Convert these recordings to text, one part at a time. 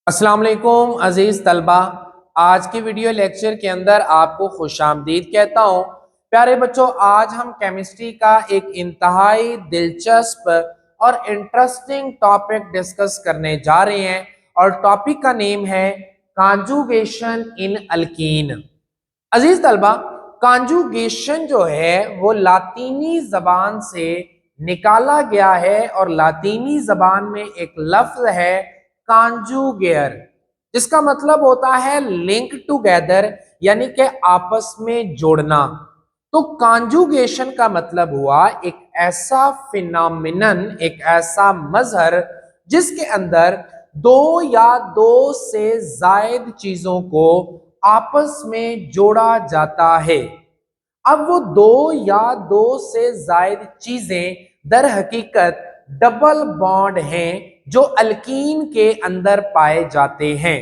अस्सलाम वालेकुम अजीज तलबा। आज की वीडियो लेक्चर के अंदर आपको खुशामदीद कहता हूँ। प्यारे बच्चों, आज हम केमिस्ट्री का एक इंतहाई दिलचस्प और इंटरेस्टिंग टॉपिक डिस्कस करने जा रहे हैं और टॉपिक का नेम है कॉन्जुगेशन इन अल्कीन। अजीज तलबा, कॉन्जुगेशन जो है वो लातीनी जबान से निकाला गया है और लातीनी जबान में एक लफ्ज है कॉन्जुगेयर, जिसका मतलब होता है लिंक टुगेदर, यानी कि आपस में जोड़ना। तो कॉन्जुगेशन का मतलब हुआ एक ऐसा फिनोमिनन, एक ऐसा मजहर जिसके अंदर दो या दो से जायद चीजों को आपस में जोड़ा जाता है। अब वो दो या दो से जायद चीजें दर हकीकत डबल बॉन्ड हैं जो अल्कीन के अंदर पाए जाते हैं।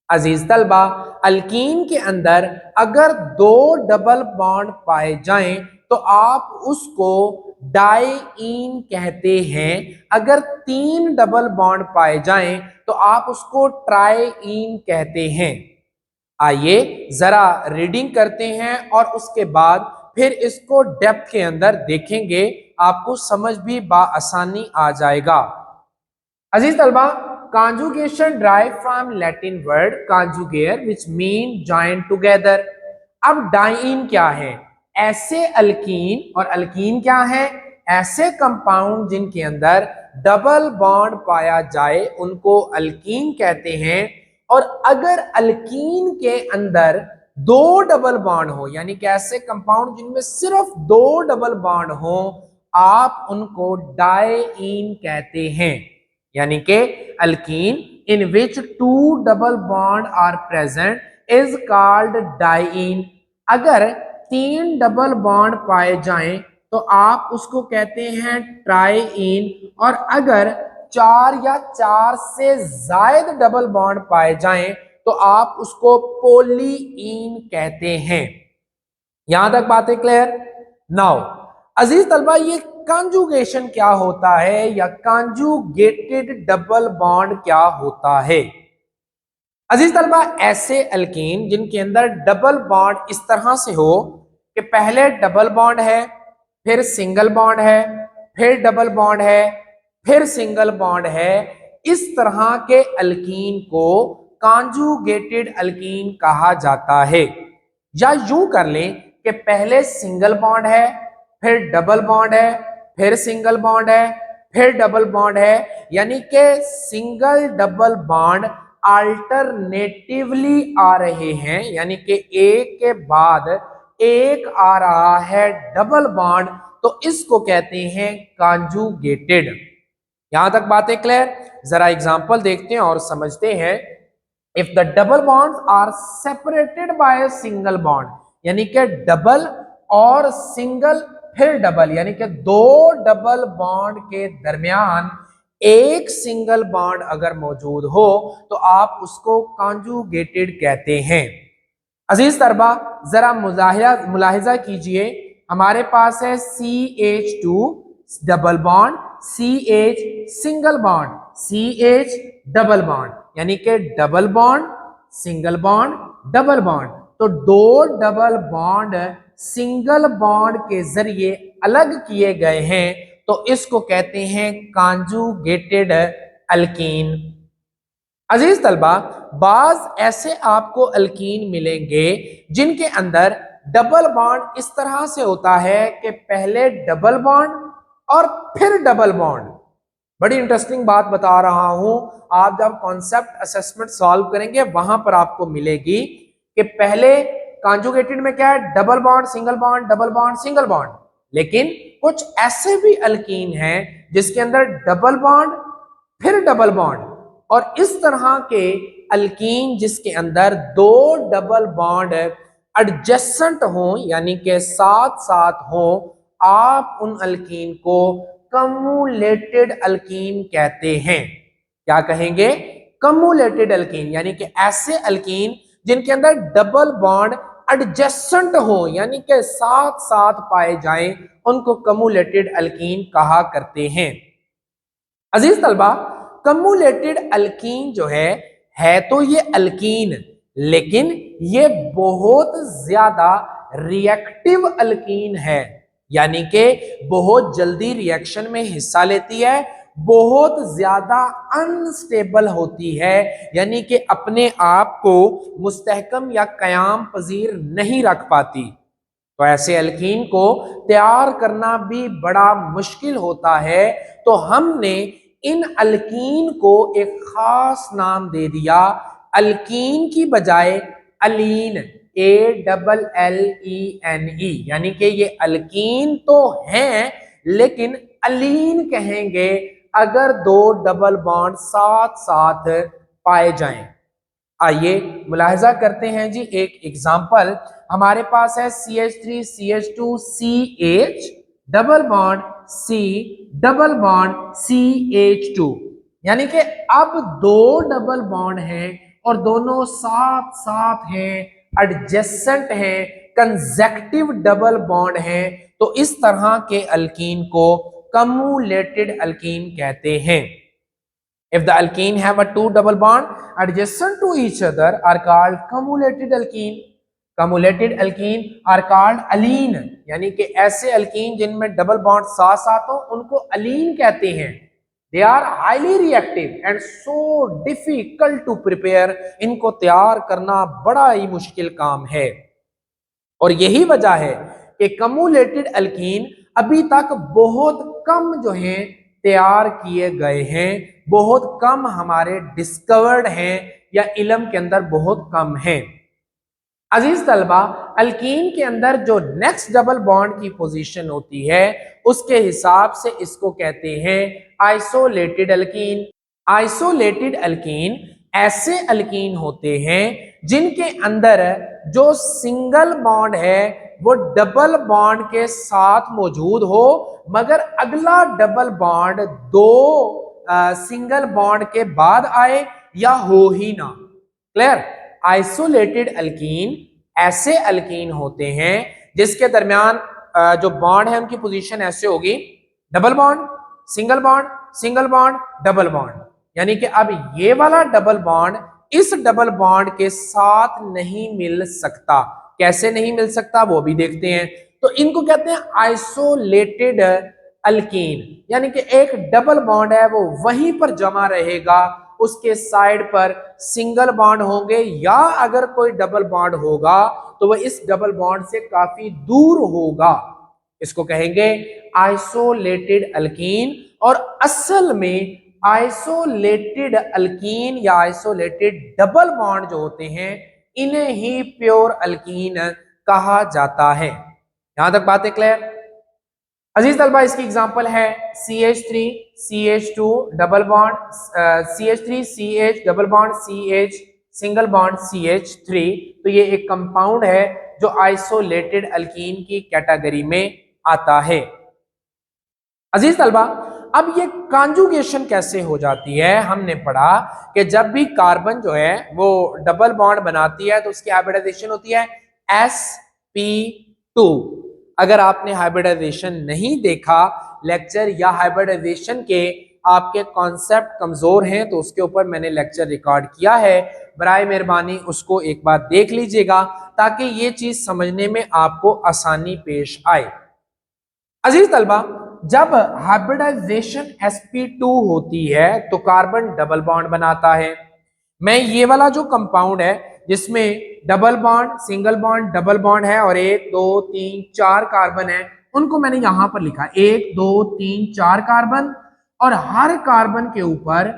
अजीज तलबा, अल्कीन के अंदर अगर दो डबल बॉन्ड पाए जाएं तो आप उसको डाईईन कहते हैं। अगर तीन डबल बॉन्ड पाए जाएं तो आप उसको ट्राईईन कहते हैं। आइए जरा रीडिंग करते हैं और उसके बाद फिर इसको डेप्थ के अंदर देखेंगे, आपको समझ भी आसानी आ जाएगा। अजीज तलबा, conjugation drive from Latin word conjugare which mean join together. अब डाइईन क्या है? ऐसे अल्कीन, और अल्कीन क्या है? ऐसे कंपाउंड जिनके अंदर डबल बॉन्ड पाया जाए उनको अल्कीन कहते हैं। और अगर अल्कीन के अंदर दो डबल बॉन्ड हो, यानी कि ऐसे कंपाउंड जिनमें सिर्फ दो डबल बॉन्ड हो, आप उनको डाइईन कहते हैं। यानी कि alkene in which two double bond are present is called diene. अगर तीन डबल बॉन्ड पाए जाएं तो आप उसको कहते हैं ट्राईईन। और अगर चार या चार से जायद डबल बॉन्ड पाए जाएं तो आप उसको पोलीईन कहते हैं। यहां तक बातें क्लियर? नाउ अजीज तलबा, ये कॉन्जुगेशन क्या होता है या कॉन्जुगेटेड डबल बॉन्ड क्या होता है? अजीज तलबा, ऐसे अल्कीन जिनके अंदर डबल बॉन्ड इस तरह से हो कि पहले डबल बॉन्ड है, फिर सिंगल बॉन्ड है, फिर डबल बॉन्ड है, फिर सिंगल बॉन्ड है, इस तरह के अल्कीन को कॉन्जुगेटेड अल्कीन कहा जाता है। या यूं कर लें कि पहले सिंगल बॉन्ड है, फिर डबल बॉन्ड है, फिर सिंगल बॉन्ड है, फिर डबल बॉन्ड है, यानी कि सिंगल डबल बॉन्ड अल्टरनेटिवली आ रहे हैं, यानी कि एक के बाद एक आ रहा है डबल बॉन्ड, तो इसको कहते हैं कॉन्जुगेटेड। यहां तक बातें क्लियर? जरा एग्जांपल देखते हैं और समझते हैं। If the double bonds are separated by single bond, यानी कि डबल और सिंगल फिर डबल, यानी कि दो डबल बॉन्ड के दरमियान एक सिंगल बॉन्ड अगर मौजूद हो तो आप उसको कॉन्जुगेटेड कहते हैं। अजीज तरबा, जरा मुलाहिजा कीजिए, हमारे पास है CH2 double bond, CH single bond, CH double bond, यानी कि double bond single bond double bond. तो दो डबल बॉन्ड सिंगल बॉन्ड के जरिए अलग किए गए हैं, तो इसको कहते हैं कॉन्जुगेटेड अल्कीन। अजीज तलबा, बाज ऐसे आपको अल्कीन मिलेंगे जिनके अंदर डबल बॉन्ड इस तरह से होता है कि पहले डबल बॉन्ड और फिर डबल बॉन्ड। बड़ी इंटरेस्टिंग बात बता रहा हूं, आप जब कॉन्सेप्ट असेसमेंट सॉल्व करेंगे वहां पर आपको मिलेगी कि पहले कॉन्जुगेटेड में क्या है? Double bond single bond, double bond single bond. लेकिन कुछ ऐसे भी अल्कीन हैं जिसके अंदर डबल बॉन्ड फिर डबल बॉन्ड, और इस तरह के अल्कीन जिसके अंदर दो डबल बॉन्ड एडजेसेंट हो, यानी कि साथ साथ हो, आप उन अल्कीन को कम्युलेटेड अल्कीन कहते हैं। क्या कहेंगे? कम्युलेटेड अल्कीन, यानी कि ऐसे अल्कीन जिनके अंदर डबल बॉन्ड एडजेसेंट हो, यानी कि साथ साथ पाए जाएं, उनको कम्युलेटेड अल्कीन कहा करते हैं। अजीज तलबा, कम्युलेटेड अल्कीन जो है तो ये अल्कीन, लेकिन ये बहुत ज्यादा रिएक्टिव अल्कीन है, यानी कि बहुत जल्दी रिएक्शन में हिस्सा लेती है, बहुत ज्यादा अनस्टेबल होती है, यानी कि अपने आप को मुस्तहकम या कयाम पजीर नहीं रख पाती। तो ऐसे अल्कीन को तैयार करना भी बड़ा मुश्किल होता है। तो हमने इन अल्कीन को एक खास नाम दे दिया, अल्कीन की बजाय अलीन, ALLENE, यानी कि ये अल्कीन तो हैं लेकिन अलीन कहेंगे अगर दो डबल बॉन्ड साथ साथ पाए जाएं। आइए मुलाहिजा करते हैं जी एक एग्जाम्पल। हमारे पास है CH3CH2CH double bond C double bond CH2, यानी कि अब दो डबल बॉन्ड हैं और दोनों साथ साथ हैं, एडजेसेंट हैं, कंसेक्टिव डबल बॉन्ड हैं। तो इस तरह के अल्कीन को कम्युलेटेड अल्कीन कहते हैं। If the alkene have a two double bond adjacent to each other are called cumulated alkene. Cumulated alkene are called alene, यानी कि ऐसे अल्कीन जिनमें डबल बॉन्ड साथ साथ हो उनको अलीन कहते हैं। They are highly reactive and so difficult to prepare. इनको तैयार करना बड़ा ही मुश्किल काम है और यही वजह है कि कम्युलेटेड अल्कीन अभी तक बहुत कम जो है तैयार किए गए हैं, बहुत कम हमारे डिस्कवर्ड हैं या इल्म के अंदर बहुत कम है। अजीज तलबा, अल्कीन के अंदर जो नेक्स्ट डबल बॉन्ड की पोजीशन होती है उसके हिसाब से इसको कहते हैं आइसोलेटेड अल्कीन। आइसोलेटेड अल्कीन ऐसे अल्कीन होते हैं जिनके अंदर जो सिंगल बॉन्ड है वो डबल बॉन्ड के साथ मौजूद हो, मगर अगला डबल बॉन्ड दो सिंगल बॉन्ड के बाद आए या हो ही ना। क्लियर? आइसोलेटेड अल्कीन ऐसे अल्कीन होते हैं जिसके दरमियान जो बॉन्ड है उनकी पोजीशन ऐसे होगी, double bond single bond single bond double bond, यानी कि अब ये वाला डबल बॉन्ड इस डबल बॉन्ड के साथ नहीं मिल सकता। कैसे नहीं मिल सकता वो भी देखते हैं। तो इनको कहते हैं आइसोलेटेड अल्कीन, यानी कि एक डबल बॉन्ड है वो वहीं पर जमा रहेगा, उसके साइड पर सिंगल बॉन्ड होंगे या अगर कोई डबल बॉन्ड होगा तो वह इस डबल बॉन्ड से काफी दूर होगा। इसको कहेंगे आइसोलेटेड अल्कीन। और असल में आइसोलेटेड अल्कीन या आइसोलेटेड डबल बॉन्ड जो होते हैं इन्हें ही प्योर अल्कीन कहा जाता है। यहां तक बातें क्लियर? अजीज तलबा, इसकी एग्जांपल है CH3 CH2 double bond, CH3 CH double bond CH single bond CH3। तो ये एक कंपाउंड है जो आइसोलेटेड अल्कीन की कैटेगरी में आता है। अजीज तलबा, अब ये कॉन्जुगेशन कैसे हो जाती है? हमने पढ़ा कि जब भी कार्बन जो है वो डबल बॉन्ड बनाती है तो उसकी हाइब्रिडाइजेशन होती है sp2। अगर आपने हाइब्रिडाइजेशन नहीं देखा लेक्चर या हाइब्रिडाइजेशन के आपके कॉन्सेप्ट कमजोर हैं तो उसके ऊपर मैंने लेक्चर रिकॉर्ड किया है, बराए मेहरबानी उसको एक बार देख लीजिएगा ताकि ये चीज समझने में आपको आसानी पेश आए। अजीज तलबा, जब हाइब्रिडाइजेशन sp2 होती है तो कार्बन डबल बॉन्ड बनाता है। मैं ये वाला जो कंपाउंड है जिसमें double bond single bond double bond है और 1 2 3 4 कार्बन है, उनको मैंने यहां पर लिखा 1 2 3 4 कार्बन, और हर कार्बन के ऊपर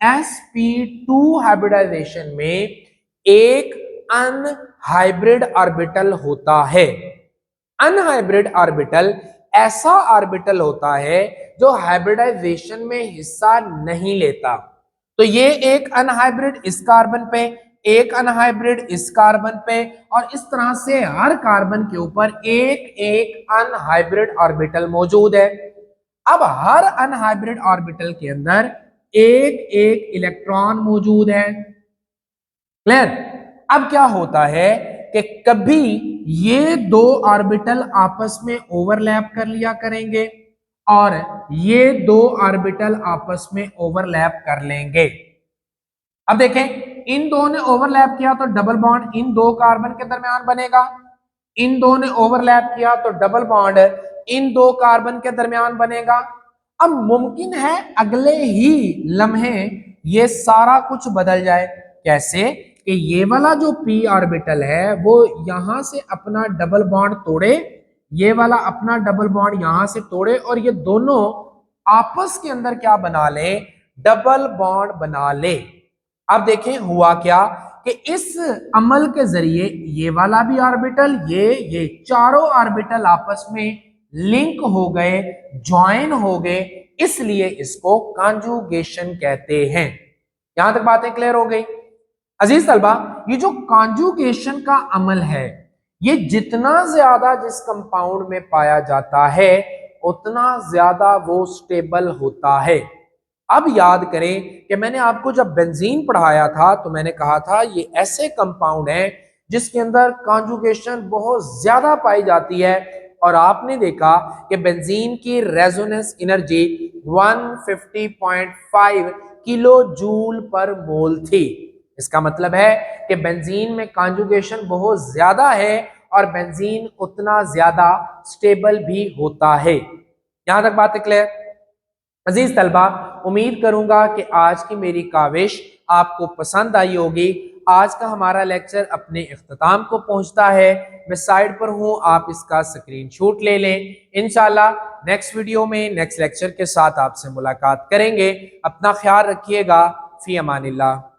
sp2 हाइब्रिडाइजेशन में एक अनहाइब्रिड ऑर्बिटल होता है। अनहाइब्रिड ऑर्बिटल ऐसा ऑर्बिटल होता है जो हाइब्रिडाइजेशन में हिस्सा नहीं लेता। तो ये एक अनहाइब्रिड इस कार्बन पे, एक अनहाइब्रिड इस कार्बन पे, और इस तरह से हर कार्बन के ऊपर एक एक अनहाइब्रिड ऑर्बिटल मौजूद है। अब हर अनहाइब्रिड ऑर्बिटल के अंदर एक एक इलेक्ट्रॉन मौजूद है। क्लियर? अब क्या होता है कि कभी ये दो ऑर्बिटल आपस में ओवरलैप कर लिया करेंगे और ये दो ऑर्बिटल आपस में ओवरलैप कर लेंगे। अब देखें, इन दो ने ओवरलैप किया तो डबल बॉन्ड इन दो कार्बन के दरमियान बनेगा, इन दो ने ओवरलैप किया तो डबल बॉन्ड इन दो कार्बन के दरमियान बनेगा। अब मुमकिन है अगले ही लम्हे ये सारा कुछ बदल जाए। कैसे कि ये वाला जो p ऑर्बिटल है वो यहां से अपना डबल बॉन्ड तोड़े, ये वाला अपना डबल बॉन्ड यहां से तोड़े और ये दोनों आपस के अंदर क्या बना ले, डबल बॉन्ड बना ले। अब देखें हुआ क्या कि इस अमल के जरिए ये वाला भी ऑर्बिटल, ये चारों ऑर्बिटल आपस में लिंक हो गए, ज्वाइन हो गए, इसलिए इसको कॉन्जुगेशन कहते हैं। यहां तक बातें क्लियर हो गई। अजीज तलबा, ये जो कॉन्जुगेशन का अमल है ये जितना ज्यादा जिस कंपाउंड में पाया जाता है उतना ज्यादा वो स्टेबल होता है। अब याद करें कि मैंने आपको जब बेंजीन पढ़ाया था तो मैंने कहा था ये ऐसे कंपाउंड हैं जिसके अंदर कॉन्जुगेशन बहुत ज्यादा पाई जाती है, और आपने देखा कि बेंजीन की रेजोनेंस एनर्जी 150.5 किलो जूल पर मोल थी। इसका मतलब है कि बेंजीन में कॉन्जुगेशन बहुत ज्यादा है और बेंजीन उतना ज्यादा स्टेबल भी होता है। यहां तक बात क्लियर। अजीज तलबा, उम्मीद करूंगा कि आज की मेरी काविश आपको पसंद आई होगी। आज का हमारा लेक्चर अपने इख्तिताम को पहुंचता है। मैं साइड पर हूं, आप इसका स्क्रीनशॉट ले लें। इंशाल्लाह नेक्स्ट वीडियो में नेक्स्ट लेक्चर के साथ आपसे मुलाकात करेंगे। अपना ख्याल रखिएगा। फी अमानिल्लाह।